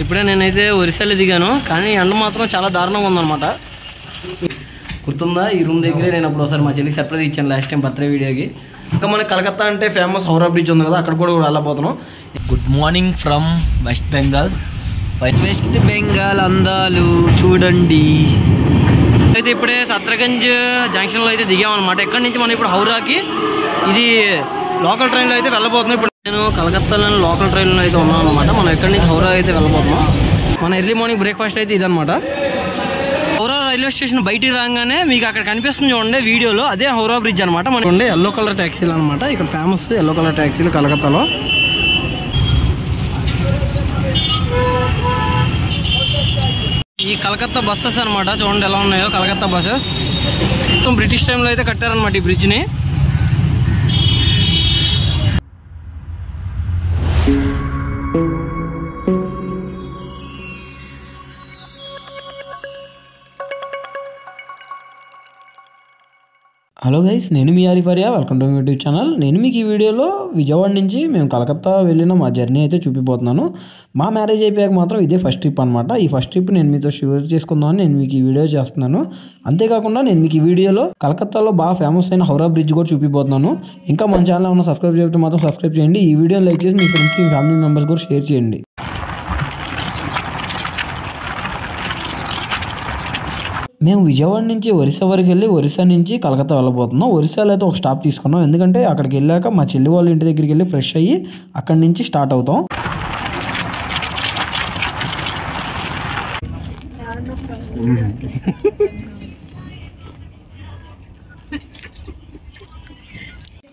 ఇప్పుడే నేనైతే ఒరిస్సాలో దిగాను, కానీ ఎండ మాత్రం చాలా దారుణంగా ఉందన్నమాట. గుర్తుందా, ఈ రూమ్ దగ్గరే నేను అప్పుడు ఒకసారి మా చెల్లికి సర్ప్రైజ్ ఇచ్చాను లాస్ట్ టైం బర్త్డే వీడియోకి. ఇంకా మన కలకత్తా అంటే ఫేమస్ హౌరా బ్రిడ్జ్ ఉంది కదా, అక్కడ కూడా వెళ్ళబోతున్నాం. Good morning from West Bengal. West Bengal అందాలు చూడండి. అయితే ఇప్పుడే సత్రగంజ్ జంక్షన్లో అయితే దిగామన్నమాట. ఎక్కడి నుంచి మనం ఇప్పుడు హౌరాకి ఇది లోకల్ ట్రైన్లో అయితే వెళ్ళబోతున్నాం. ఇప్పుడు నేను కలకత్తాలోని లోకల్ ట్రైన్లో అయితే ఉన్నాను అనమాట. మనం ఎక్కడి నుంచి హౌరా అయితే వెళ్ళబోతున్నాం. మన ఎర్లీ మార్నింగ్ బ్రేక్ఫాస్ట్ అయితే ఇదనమాట. హౌరా రైల్వే స్టేషన్ బయటికి రాగానే మీకు అక్కడ కనిపిస్తుంది చూడండి వీడియోలో, అదే హౌరా బ్రిడ్జ్ అనమాట. మనకు ఉండే ఎల్లో కలర్ ట్యాక్సీలు అనమాట. ఇక్కడ ఫేమస్ ఎల్లో కలర్ ట్యాక్సీలు కలకత్తాలో. ఈ కలకత్తా బస్సెస్ అనమాట, చూడండి ఎలా ఉన్నాయో కలకత్తా బస్సెస్. మొత్తం బ్రిటిష్ టైంలో అయితే కట్టారనమాట ఈ బ్రిడ్జ్ని. హలో గైస్, నేను మీ Arifaria, welcome to my YouTube channel. నేను మీకు ఈ వీడియోలో విజయవాడ నుంచి మేము కలకత్తా వెళ్ళిన మా జర్నీ అయితే చూపిపోతున్నాను. మా మ్యారేజ్ అయిపోయాక మాత్రం ఇదే ఫస్ట్ ట్రిప్ అనమాట. ఈ ఫస్ట్ ట్రిప్ నేను మీతో షేర్ చేసుకుందామని నేను మీకు ఈ వీడియో చేస్తున్నాను. అంతేకాకుండా నేను మీకు ఈ వీడియోలో కలకత్తాలో బాగా ఫేమస్ అయిన హౌరా బ్రిడ్జ్ కూడా చూపిపోతున్నాను. ఇంకా మన ఛానల్ ఏమైనా సబ్స్క్రైబ్ చేయకపోతే మాత్రం సబ్స్క్రైబ్ చేయండి. ఈ వీడియోని లైక్ చేసి మీ ఫ్రెండ్స్కి, మీ ఫ్యామిలీ మెంబర్స్ కూడా షేర్ చేయండి. మేము విజయవాడ నుంచి ఒరిస్సా వరకు వెళ్ళి ఒరిస్సా నుంచి కలకత్తా వెళ్ళబోతున్నాం. ఒరిస్సాలో అయితే ఒక స్టాప్ తీసుకున్నాం, ఎందుకంటే అక్కడికి వెళ్ళాక మా చెల్లి వాళ్ళ ఇంటి దగ్గరికి వెళ్ళి ఫ్రెష్ అయ్యి అక్కడి నుంచి స్టార్ట్ అవుతాం.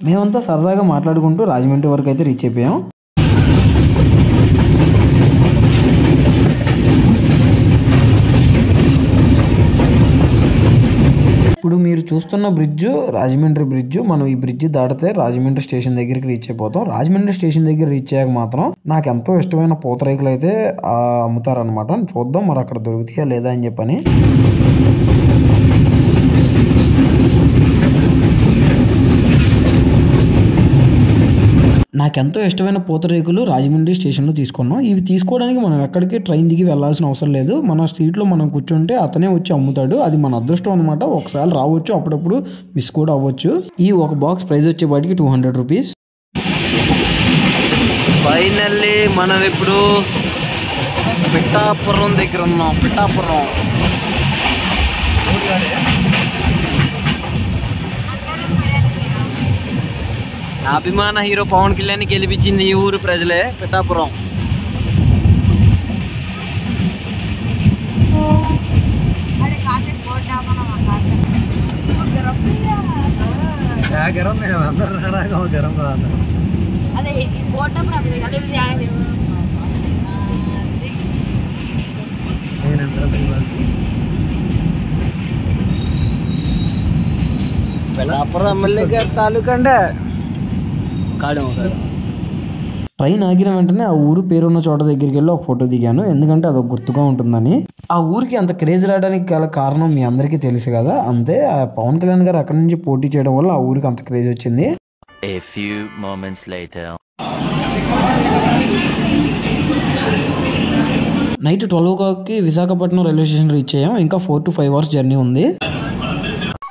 మేమంతా సరదాగా మాట్లాడుకుంటూ రాజమండ్రి వరకు అయితే రీచ్ అయిపోయాం. ఇప్పుడు మీరు చూస్తున్న బ్రిడ్జ్ రాజమండ్రి బ్రిడ్జ్. మనం ఈ బ్రిడ్జ్ దాటితే రాజమండ్రి స్టేషన్ దగ్గరికి రీచ్ అయిపోతాం. రాజమండ్రి స్టేషన్ దగ్గర రీచ్ అయ్యాక మాత్రం నాకు ఎంతో ఇష్టమైన పూతరేకులు అయితే అమ్ముతారనమాట. చూద్దాం మరి అక్కడ దొరుకుతాయా లేదా అని చెప్పని. నాకెంతో ఇష్టమైన పూతరేకులు రాజమండ్రి స్టేషన్లో తీసుకున్నాం. ఇవి తీసుకోవడానికి మనం ఎక్కడికి ట్రైన్ దిగి వెళ్ళాల్సిన అవసరం లేదు. మన సీట్లో మనం కూర్చుంటే అతనే వచ్చి అమ్ముతాడు. అది మన అదృష్టం అనమాట. ఒకసారి రావచ్చు, అప్పుడప్పుడు మిస్ కూడా అవ్వచ్చు. ఈ ఒక బాక్స్ ప్రైస్ వచ్చేపాటికి 200 రూపీస్. ఫైనల్లీ మనం ఇప్పుడు పిఠాపురం దగ్గర ఉన్నాం. పిఠాపురం నా అభిమాన హీరో పవన్ కళ్యాణ్ గెలిపించింది ఈ ఊరు ప్రజలే. పిఠాపురం పిఠాపురం ఎమ్మెల్యే గారి తాలూకా అంటే ట్రైన్ ఆగిన వెంటనే ఆ ఊరు పేరున్న చోట దగ్గరికి వెళ్ళి ఒక ఫోటో దిగాను, ఎందుకంటే అదొక గుర్తుగా ఉంటుందని. ఆ ఊరికి అంత క్రేజ్ రావడానికి గల కారణం మీ అందరికీ తెలుసు కదా. అంతే, ఆ పవన్ కళ్యాణ్ గారు అక్కడి నుంచి పోటీ చేయడం వల్ల ఆ ఊరికి అంత క్రేజ్ వచ్చింది. నైట్ 12 o'clockకి విశాఖపట్నం రైల్వే స్టేషన్ రీచ్ అయ్యాం. ఇంకా 4 to 5 hours జర్నీ ఉంది.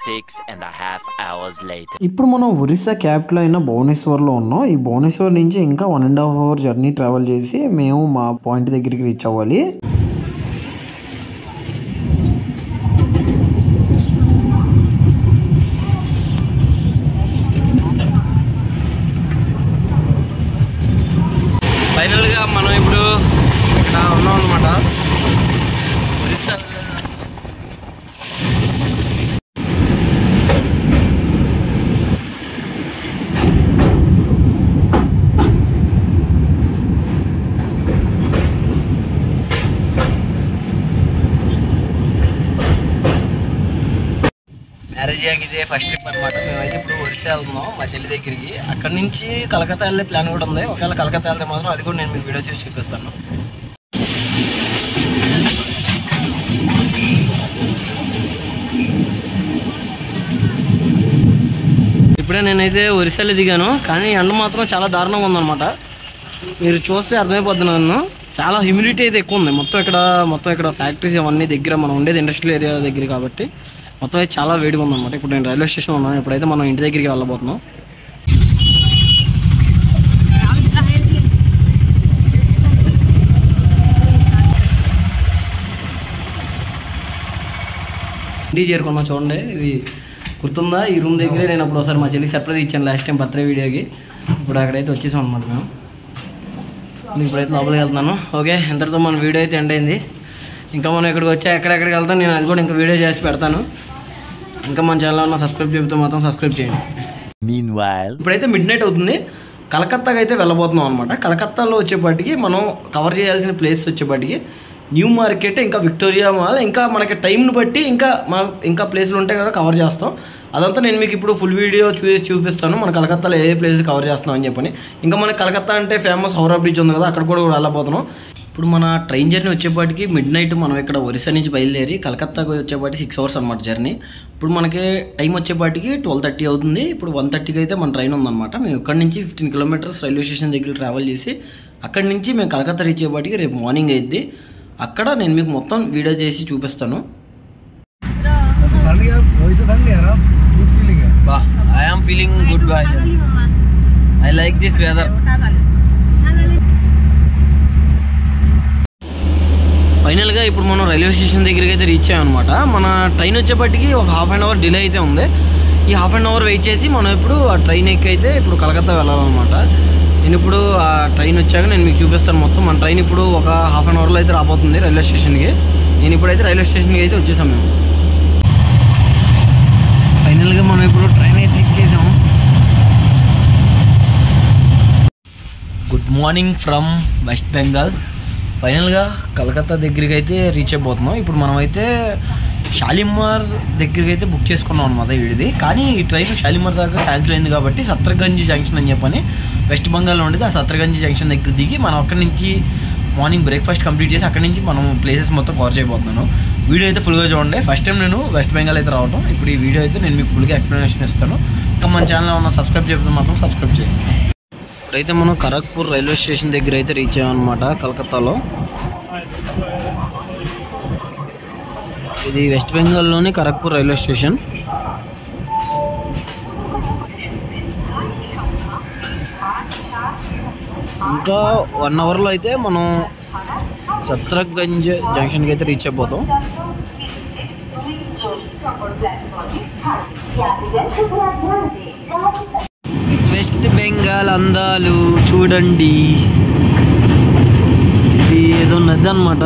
6.5 hours later. ఇప్పుడు మనం ఒరిస్సా క్యాపిటల్ అయిన భువనేశ్వర్లో ఉన్నాం. ఈ భువనేశ్వర్ నుంచి ఇంకా 1.5 hour జర్నీ ట్రావెల్ చేసి మేము మా పాయింట్ దగ్గరికి రీచ్ అవ్వాలి. ఫైనల్గా మనం ఇప్పుడు ఇక్కడ ఉన్నాం అనమాట. ఒరిస్సా మ్యారేజ్ అయ్యాక ఇదే ఫస్ట్ ట్రిప్ అనమాట. మేమైతే ఇప్పుడు ఒరిస్సా వెళ్తున్నాం మా చెల్లి దగ్గరికి. అక్కడ నుంచి కలకత్తా వెళ్ళే ప్లాన్ కూడా ఉంది. ఒకవేళ కలకత్తా వెళ్తే మాత్రం అది కూడా నేను మీకు వీడియో చేసి చూపిస్తాను. ఇప్పుడే నేనైతే ఒరిస్సాలో దిగాను, కానీ ఎండ మాత్రం చాలా దారుణంగా ఉందన్నమాట. మీరు చూస్తే అర్థమైపోద్ది. నన్ను చాలా హ్యూమిడిటీ అయితే ఎక్కువ ఉంది. మొత్తం ఇక్కడ ఫ్యాక్టరీస్ అవన్నీ దగ్గర, మనం ఉండేది ఇండస్ట్రియల్ ఏరియా దగ్గర కాబట్టి మొత్తం అయితే చాలా వేడిగా ఉందన్నమాట. ఇప్పుడు నేను రైల్వే స్టేషన్ ఉన్నాను. ఇప్పుడైతే మనం ఇంటి దగ్గరికి వెళ్ళబోతున్నాం. ఇంటికి చేరుకున్నాం. చూడండి, ఇది గుర్తుందా? ఈ రూమ్ దగ్గరే నేను అప్పుడు ఒకసారి మా చెల్లికి సర్ప్రైజ్ ఇచ్చాను లాస్ట్ టైం బర్త్డే వీడియోకి. ఇప్పుడు అక్కడైతే వచ్చేసాం అనమాట మేము. ఇప్పుడైతే లోపలికి వెళ్తున్నాను. ఓకే, ఇంతటితో మన వీడియో అయితే ఎండ్ అయింది. ఇంకా మనం ఇక్కడికి వచ్చా ఎక్కడెక్కడికి వెళ్తాను నేను అది కూడా ఇంకా వీడియో చేసి పెడతాను. ఇంకా మన ఛానల్ ఉన్న సబ్స్క్రైబ్ చెబుతూ మాత్రం సబ్స్క్రైబ్ చేయండి. ఇప్పుడైతే మిడ్ నైట్ అవుతుంది. కలకత్తాకి అయితే వెళ్ళబోతున్నాం అనమాట. కలకత్తాలో వచ్చేపాటికి మనం కవర్ చేయాల్సిన ప్లేస్ వచ్చేపాటికి న్యూ మార్కెట్, ఇంకా విక్టోరియా మాల్, ఇంకా మనకి టైంని బట్టి ఇంకా ప్లేసులు ఉంటాయి కదా కవర్ చేస్తాం. అదంతా నేను మీకు ఇప్పుడు ఫుల్ వీడియో చూపిస్తాను. మన కలకత్తాలో ఏ ప్లేస్ కవర్ చేస్తున్నాం అని చెప్పని. ఇంకా మన కలకత్తా అంటే ఫేమస్ హౌరా బ్రిడ్జ్ ఉంది కదా, అక్కడ కూడా వెళ్ళబోతున్నాం. ఇప్పుడు మన ట్రైన్ జర్నీ వచ్చేపాటికి మిడ్ నైట్ మనం ఇక్కడ ఒరిస్సా నుంచి బయలుదేరి కలకత్తాకి వచ్చేపాటికి 6 hours అనమాట జర్నీ. ఇప్పుడు మనకి టైం వచ్చేపాటికి 12:30 అవుతుంది. ఇప్పుడు 1:30కి అయితే మన ట్రైన్ ఉందన్నమాట. మేము ఇక్కడ నుంచి 15 kilometers రైల్వే స్టేషన్ దగ్గర ట్రావెల్ చేసి అక్కడి నుంచి మేము కలకత్తా రీచ్ అయ్యేపాటికి రేపు మార్నింగ్ అయింది. అక్కడ నేను మీకు మొత్తం వీడియో చేసి చూపిస్తాను. I am feeling good guy. I like this weather. ఫైనల్గా ఇప్పుడు మనం రైల్వే స్టేషన్ దగ్గరికి అయితే రీచ్ అయ్యామన్నమాట. మన ట్రైన్ వచ్చేపటికి ఒక 1/2 hour డిలే అయితే ఉంది. ఈ 1/2 hour వెయిట్ చేసి మనం ఇప్పుడు ఆ ట్రైన్ ఎక్కి అయితే ఇప్పుడు కలకత్తా వెళ్ళాలన్నమాట. నేను ఇప్పుడు ఆ ట్రైన్ వచ్చాక నేను మీకు చూపిస్తాను మొత్తం. మన ట్రైన్ ఇప్పుడు ఒక 1/2 hourలో అయితే రాబోతుంది రైల్వే స్టేషన్కి. నేను ఇప్పుడైతే రైల్వే స్టేషన్కి అయితే వచ్చేసాం మేము. ఫైనల్గా మనం ఇప్పుడు ట్రైన్ అయితే ఎక్కేసాము. Good morning from West Bengal. ఫైనల్గా కలకత్తా దగ్గరికి అయితే రీచ్ అయిపోతున్నాం. ఇప్పుడు మనం అయితే షాలిమార్ దగ్గరికి అయితే బుక్ చేసుకున్నాం అనమాట వీడిది. కానీ ఈ ట్రైన్ షాలిమార్ దాకా క్యాన్సిల్ అయింది కాబట్టి సత్రగంజ్ జంక్షన్ అని చెప్పని వెస్ట్ బెంగాల్లో ఉండేది. ఆ సత్రగంజ్ జంక్షన్ దగ్గర దిగి మనం అక్కడి నుంచి మార్నింగ్ బ్రేక్ఫాస్ట్ కంప్లీట్ చేసి అక్కడి నుంచి మనం ప్లేసెస్ మొత్తం కవర్ చేయబోతున్నాను. వీడియో అయితే ఫుల్గా చూడండి. ఫస్ట్ టైం నేను వెస్ట్ బెంగాల్ అయితే రావడం. ఇప్పుడు ఈ వీడియో అయితే నేను మీకు ఫుల్గా ఎక్స్ప్లెనేషన్ ఇస్తాను. ఇంకా మన ఛానల్లో ఉన్న సబ్స్క్రైబ్ చేయడం మాత్రం సబ్స్క్రైబ్ చేయండి. ఇప్పుడైతే మనం ఖరగ్పూర్ రైల్వే స్టేషన్ దగ్గర అయితే రీచ్ అయ్యామన్నమాట కలకత్తాలో. ఇది వెస్ట్ బెంగాల్లోని ఖరగ్పూర్ రైల్వే స్టేషన్. ఇంకా 1 hourలో అయితే మనం సత్రగంజ్ జంక్షన్కి అయితే రీచ్ అయిపోతాం. వెస్ట్ బెంగాల్ అందాలు చూడండి. ఇది ఏదో నది అన్నమాట.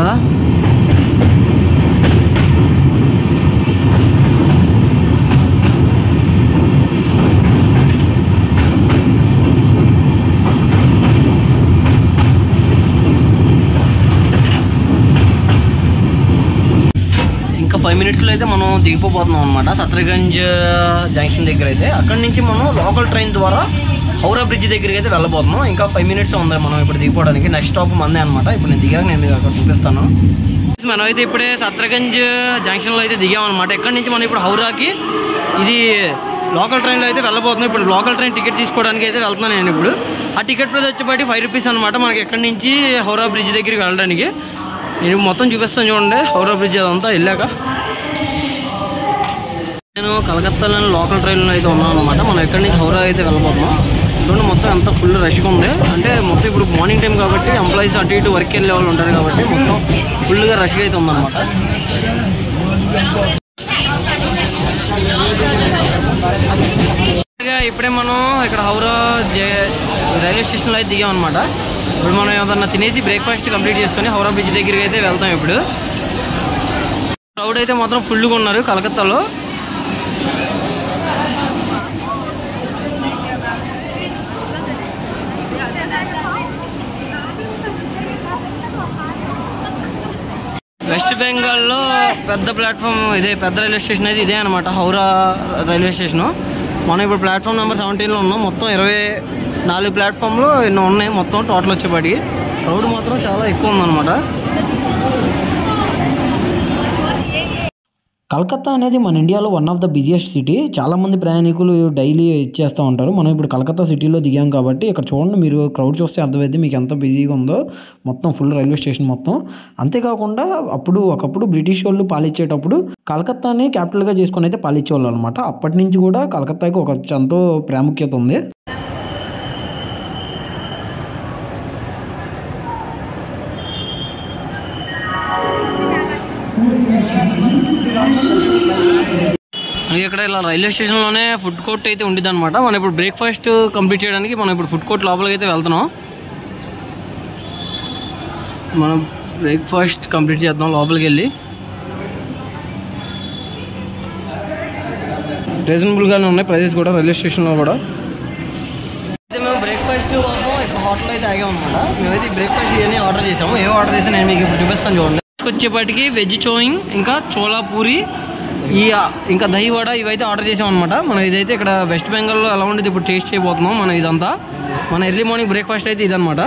ఇంకా 5 minutesలో అయితే మనం దిగిపోతున్నాం అనమాట సత్రగంజ్ జంక్షన్ దగ్గర అయితే. అక్కడి నుంచి మనం లోకల్ ట్రైన్ ద్వారా హౌరా బ్రిడ్జ్ దగ్గరికి అయితే వెళ్ళబోతున్నాం. ఇంకా 5 minutes ఉంది మనం ఇప్పుడు దిగిపోవడానికి. నెక్స్ట్ స్టాప్ మందే అనమాట. ఇప్పుడు నేను దిగాక నేను అక్కడ చూపిస్తాను. మనం అయితే ఇప్పుడే సత్రగంజ్ జంక్షన్లో అయితే దిగామన్నమాట. ఎక్కడి నుంచి మనం ఇప్పుడు హౌరాకి ఇది లోకల్ ట్రైన్లో అయితే వెళ్ళబోతున్నాం. ఇప్పుడు లోకల్ ట్రైన్ టికెట్ తీసుకోవడానికి అయితే వెళ్తున్నాను నేను ఇప్పుడు. ఆ టికెట్ ప్రైస్ వచ్చేపాటి 5 rupees అనమాట మనకి ఎక్కడి నుంచి హౌరా బ్రిడ్జ్ దగ్గరికి వెళ్ళడానికి. నేను మొత్తం చూపిస్తాను చూడండి హౌరా బ్రిడ్జ్ అదంతా వెళ్ళాక. నేను కలకత్తాలోని లోకల్ ట్రైన్లో అయితే ఉన్నాను అనమాట. మనం ఎక్కడి నుంచి హౌరా అయితే వెళ్ళబోతున్నాం. చూడండి మొత్తం ఎంత ఫుల్ రష్గా ఉంది. అంటే మొత్తం ఇప్పుడు మార్నింగ్ టైం కాబట్టి ఎంప్లాయీస్ అటు ఇటు వర్క్ వెళ్ళే వాళ్ళు ఉంటారు కాబట్టి మొత్తం ఫుల్గా రష్గా అయితే ఉందన్నమాట. ఇప్పుడే మనం ఇక్కడ హౌరా రైల్వే స్టేషన్లో అయితే దిగామన్నమాట. ఇప్పుడు మనం ఏదన్నా తినేసి బ్రేక్ఫాస్ట్ కంప్లీట్ చేసుకొని హౌరా బ్రిడ్జ్ దగ్గరికి అయితే వెళ్తాం. ఇప్పుడు క్రౌడ్ అయితే మాత్రం ఫుల్గా ఉన్నారు కలకత్తాలో. వెస్ట్ బెంగాల్లో పెద్ద ప్లాట్ఫామ్ ఇదే, పెద్ద రైల్వే స్టేషన్ అయితే ఇదే అనమాట హౌరా రైల్వే స్టేషను. మనం ఇప్పుడు ప్లాట్ఫామ్ నెంబర్ 17లో ఉన్నాం. మొత్తం 24 ప్లాట్ఫామ్లో ఎన్నో ఉన్నాయి మొత్తం టోటల్ వచ్చేపాటికి. క్రౌడ్ మాత్రం చాలా ఎక్కువ ఉందన్నమాట. కలకత్తా అనేది మన ఇండియాలో one of the busiest city. చాలామంది ప్రయాణికులు డైలీ ఇచ్చేస్తూ ఉంటారు. మనం ఇప్పుడు కలకత్తా సిటీలో దిగాం కాబట్టి ఇక్కడ చూడండి, మీరు క్రౌడ్ చూస్తే అర్థమైంది మీకు ఎంత బిజీగా ఉందో. మొత్తం ఫుల్ రైల్వే స్టేషన్ మొత్తం. అంతేకాకుండా ఒకప్పుడు బ్రిటిష్ వాళ్ళు పాలించేటప్పుడు కలకత్తాని క్యాపిటల్గా చేసుకొని అయితే పాలించేవాళ్ళు అనమాట. అప్పటి నుంచి కూడా కలకత్తాకి ఒక ఎంతో ప్రాముఖ్యత ఉంది. ఇక్కడ ఇలా రైల్వే స్టేషన్లోనే ఫుడ్ కోర్ట్ అయితే ఉండిద్ది అనమాట. మనం ఇప్పుడు బ్రేక్ఫాస్ట్ కంప్లీట్ చేయడానికి మనం ఇప్పుడు ఫుడ్ కోర్ట్ లోపలికి అయితే వెళ్తున్నాం. మనం బ్రేక్ఫాస్ట్ కంప్లీట్ చేద్దాం లోపలికి వెళ్ళి. రీజనబుల్గానే ఉన్నాయి ప్రైజెస్ కూడా రైల్వే స్టేషన్లో కూడా. అయితే మేము బ్రేక్ఫాస్ట్ కోసం ఇక్కడ హోటల్ అయితే ఆగామన్నమాట. మేమైతే బ్రేక్ఫాస్ట్ ఇవన్నీ ఆర్డర్ చేసాము. ఏమో ఆర్డర్ చేసి నేను మీకు ఇప్పుడు చూపిస్తాను చూడండి. వచ్చేపాటికి వెజ్ చోయింగ్, ఇంకా చోలా పూరి, ఇంకా దహి వడ ఇవైతే ఆర్డర్ చేసాం అనమాట. మనం ఇదైతే ఇక్కడ వెస్ట్ బెంగాల్లో ఎలా ఉండేది ఇప్పుడు టేస్ట్ చేయబోతున్నాం. మనం ఇదంతా మన ఎర్లీ మార్నింగ్ బ్రేక్ఫాస్ట్ అయితే ఇదనమాట.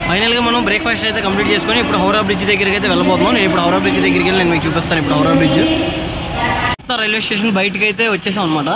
ఫైనల్గా మనం బ్రేక్ఫాస్ట్ అయితే కంప్లీట్ చేసుకొని ఇప్పుడు హౌరా బ్రిడ్జ్ దగ్గరికి అయితే వెళ్ళబోతున్నాం. నేను ఇప్పుడు హౌరా బ్రిడ్జ్ దగ్గరికి వెళ్ళి నేను మీకు చూపిస్తాను. ఇప్పుడు హౌరా బ్రిడ్జ్ రైల్వే స్టేషన్ బయటకి అయితే వచ్చేసాం అనమాట.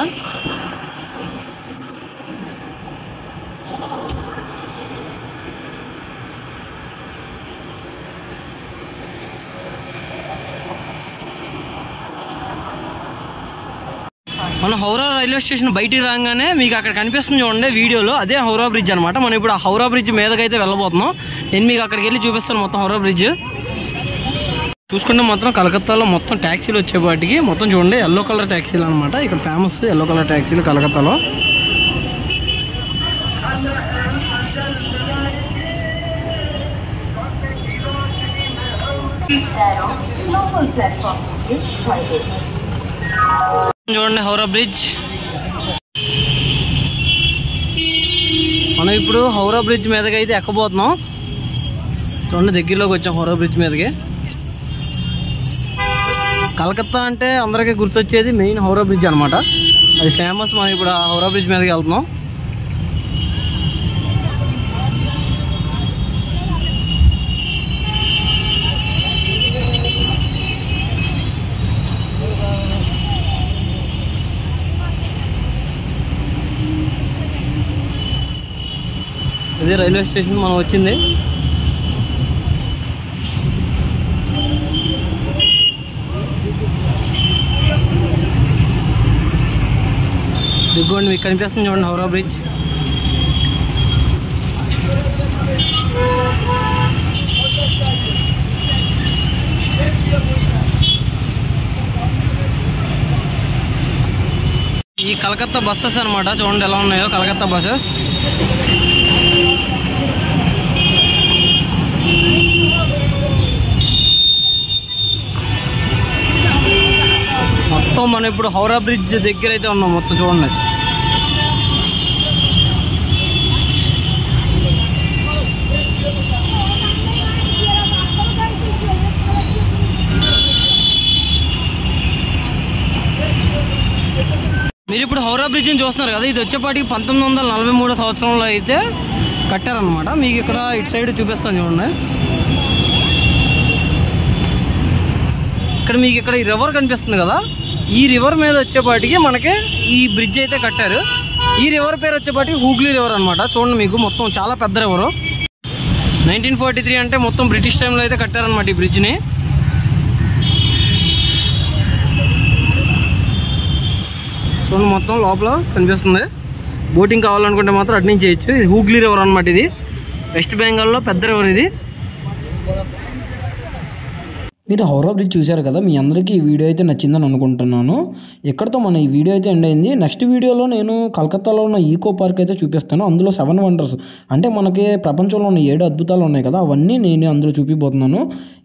మనం హౌరా రైల్వే స్టేషన్ బయటికి రాగానే మీకు అక్కడ కనిపిస్తుంది చూడండి వీడియోలో, అదే హౌరా బ్రిడ్జ్ అనమాట. మనం ఇప్పుడు ఆ హౌరా బ్రిడ్జ్ మీదకైతే వెళ్ళబోతున్నాం. నేను మీకు అక్కడికి వెళ్ళి చూపిస్తాను మొత్తం హౌరా బ్రిడ్జ్. చూసుకుంటే మొత్తం కలకత్తాలో మొత్తం ట్యాక్సీలు వచ్చేపాటికి మొత్తం చూడండి ఎల్లో కలర్ ట్యాక్సీలు అనమాట. ఇక్కడ ఫేమస్ ఎల్లో కలర్ ట్యాక్సీలు కలకత్తాలో. చూడండి హౌరా బ్రిడ్జ్. మనం ఇప్పుడు హౌరా బ్రిడ్జ్ మీదకి అయితే ఎక్కబోతున్నాం. చూడండి దగ్గరలోకి వచ్చాం హౌరా బ్రిడ్జ్ మీదకి. కలకత్తా అంటే అందరికీ గుర్తొచ్చేది మెయిన్ హౌరా బ్రిడ్జ్ అనమాట. అది ఫేమస్. మనం ఇప్పుడు హౌరా బ్రిడ్జ్ మీదకి వెళ్తున్నాం. ఇదే రైల్వే స్టేషన్ మనం వచ్చింది. దిగ్గోండి మీకు కనిపిస్తుంది చూడండి హౌరా బ్రిడ్జ్. ఈ కలకత్తా బస్సెస్ అనమాట. చూడండి ఎలా ఉన్నాయో కలకత్తా బస్సెస్. మొత్తం మనం ఇప్పుడు హౌరా బ్రిడ్జ్ దగ్గర అయితే ఉన్నాం. మొత్తం చూడండి మీరు ఇప్పుడు హౌరా బ్రిడ్జ్ని చూస్తున్నారు కదా. ఇది వచ్చేపాటికి 1943 సంవత్సరంలో అయితే కట్టారనమాట. మీకు ఇక్కడ ఇటు సైడ్ చూపిస్తాను చూడండి. ఇక్కడ మీకు ఇక్కడ ఈ రివర్ కనిపిస్తుంది కదా. ఈ రివర్ మీద వచ్చేపాటికి మనకి ఈ బ్రిడ్జ్ అయితే కట్టారు. ఈ రివర్ పేరు వచ్చేపాటికి హూగ్లీ రివర్ అనమాట. చూడండి మీకు మొత్తం చాలా పెద్ద రివరు. 1943 అంటే మొత్తం బ్రిటిష్ టైంలో అయితే కట్టారనమాట ఈ బ్రిడ్జ్ని. చూడండి మొత్తం లోపల కనిపిస్తుంది. బోటింగ్ కావాలనుకుంటే మాత్రం అటు నుంచి చేయొచ్చు. ఇది హూగ్లీ రివర్ అనమాట. ఇది వెస్ట్ బెంగాల్లో పెద్ద రివర్ ఇది. మీరు హౌరా బ్రిడ్జ్ చూశారు కదా. మీ అందరికీ ఈ వీడియో అయితే నచ్చిందని అనుకుంటున్నాను. ఇక్కడతో మన ఈ వీడియో అయితే ఎండ్ అయింది. నెక్స్ట్ వీడియోలో నేను కలకత్తాలో ఉన్న ఈకో పార్క్ అయితే చూపిస్తాను. అందులో 7 వండర్స్ అంటే మనకి ప్రపంచంలో ఉన్న 7 అద్భుతాలు ఉన్నాయి కదా, అవన్నీ నేను అందులో చూపిపోతున్నాను.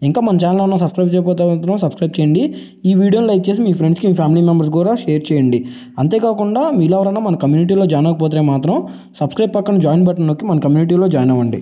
ఇంకా మన ఛానల్ ఉన్న సబ్స్క్రైబ్ చేయకపోతే మాత్రం సబ్స్క్రైబ్ చేయండి. ఈ వీడియోని లైక్ చేసి మీ ఫ్రెండ్స్కి మీ ఫ్యామిలీ మెంబర్స్ కూడా షేర్ చేయండి. అంతేకాకుండా మీలో ఎవరైనా మన కమ్యూనిటీలో జాయిన్ అవ్వకపోతే మాత్రం సబ్స్క్రైబ్ పక్కన జాయిన్ బటన్ నొక్కి మన కమ్యూనిటీలో జాయిన్ అవ్వండి.